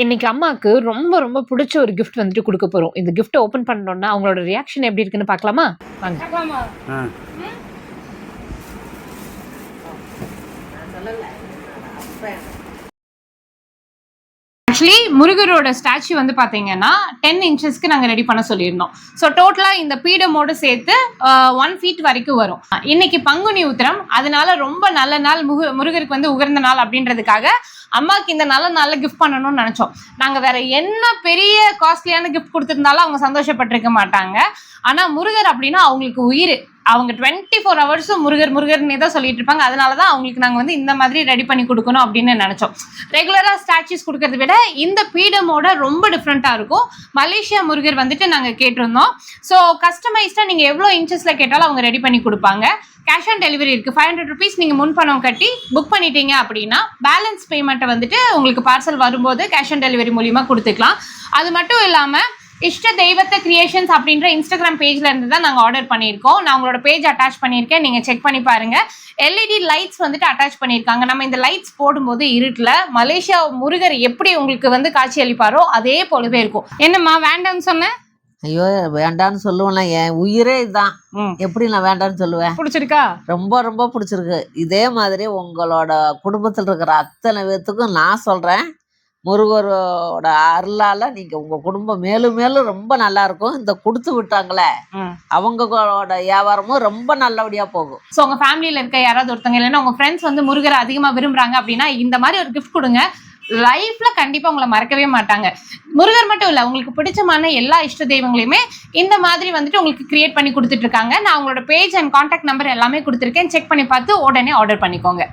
இன்னைக்கு அம்மாக்கு ரொம்ப ரொம்ப பிடிச்ச ஒரு கிஃப்ட் வந்துட்டு குடுக்க போறோம். இந்த கிஃப்ட்ட ஓப்பன் பண்ணோம்னா அவங்களோட ரியாக்ஷன் எப்படி இருக்குன்னு பார்க்கலாமா? வாங்க. ஆ ஆக்சுவலி முருகரோட ஸ்டாச்சு வந்து பாத்தீங்கன்னா 10 இன்ச்சஸ்க்கு நாங்க ரெடி பண்ண சொல்லியிருந்தோம். ஸோ டோட்டலா இந்த பீடமோடு சேர்த்து 1 feet வரைக்கும் வரும். இன்னைக்கு பங்குனி உத்திரம், அதனால ரொம்ப நல்ல நாள், முருகருக்கு வந்து உகர்ந்த நாள் அப்படின்றதுக்காக அம்மாக்கு இந்த நல்ல நாள்ல கிஃப்ட் பண்ணணும்னு நினைச்சோம். நாங்க வேற என்ன பெரிய காஸ்ட்லியான கிஃப்ட் கொடுத்திருந்தாலும் அவங்க சந்தோஷப்பட்டிருக்க மாட்டாங்க. ஆனா முருகர் அப்படின்னா அவங்களுக்கு உயிர். அவங்க 24 hours முருகர் முருகர்னே தான் சொல்லிட்டு இருப்பாங்க. அதனாலதான் அவங்களுக்கு நாங்க வந்து இந்த மாதிரி ரெடி பண்ணி கொடுக்கணும் அப்படின்னு நினைச்சோம். ரெகுலரா ஸ்டாச்சுஸ் கொடுக்கறத விட இந்த பீடமோட ரொம்ப டிஃப்ரெண்டா இருக்கும். மலேசியா முருகர் வந்துட்டு நாங்க கேட்டிருந்தோம். ஸோ கஸ்டமைஸ்டா நீங்க எவ்வளவு இன்ச்சஸ்ல கேட்டாலும் அவங்க ரெடி பண்ணி கொடுப்பாங்க. கேஷ் ஆன் டெலிவரி இருக்கு. 500 rupees நீங்க முன்பணம் கட்டி புக் பண்ணிட்டீங்க அப்படின்னா பேலன்ஸ் பேமெண்ட்டை வந்துட்டு உங்களுக்கு பார்சல் வரும்போது கேஷ் ஆன் டெலிவரி மூலியமா கொடுத்துக்கலாம். அது மட்டும் இல்லாம இஷ்ட தெய்வத்தை கிரியேஷன்ஸ் அப்படின்ற இன்ஸ்டாகிராம் பேஜ்ல இருந்து தான் நாங்கள் ஆர்டர் பண்ணியிருக்கோம். நான் உங்களோட பேஜ் அட்டாச் பண்ணியிருக்கேன், நீங்க செக் பண்ணி பாருங்க. எல்இடி லைட்ஸ் வந்துட்டு அட்டாச் பண்ணியிருக்காங்க. நம்ம இந்த லைட்ஸ் போடும்போது இருட்டுல மலேசியா முருகர் எப்படி உங்களுக்கு வந்து காட்சி அளிப்பாரோ அதே போலவே இருக்கும். என்னம்மா வேண்டாம்னு சொன்ன? ஐயோ வேண்டான்னு சொல்லுவேன். என் உயிரே இதுதான். எப்படி நான் வேண்டான்னு சொல்லுவேன்? பிடிச்சிருக்கா? ரொம்ப ரொம்ப பிடிச்சிருக்கு. இதே மாதிரி உங்களோட குடும்பத்தில் இருக்கிற அத்தனை பேத்துக்கும் நான் சொல்றேன், முருகரோட அருளால நீங்க உங்க குடும்பம் மேலும் மேலும் ரொம்ப நல்லா இருக்கும். இந்த கொடுத்து விட்டாங்களே அவங்களோட வியாபாரமும் ரொம்ப நல்லபடியா போகும். ஸோ உங்க ஃபேமிலியில இருக்க யாராவது ஒருத்தங்க இல்லைன்னா உங்க ஃப்ரெண்ட்ஸ் வந்து முருகரை அதிகமா விரும்புறாங்க அப்படின்னா இந்த மாதிரி ஒரு கிஃப்ட் கொடுங்க. லைஃப்ல கண்டிப்பா உங்களை மறக்கவே மாட்டாங்க. முருகர் மட்டும் இல்ல, உங்களுக்கு பிடிச்சமான எல்லா இஷ்ட தெய்வங்களையுமே இந்த மாதிரி வந்துட்டு உங்களுக்கு கிரியேட் பண்ணி கொடுத்துட்டு இருக்காங்க. நான் உங்களோட பேஜ் அண்ட் கான்டாக்ட் நம்பர் எல்லாமே கொடுத்துருக்கேன். செக் பண்ணி பார்த்து உடனே ஆர்டர் பண்ணிக்கோங்க.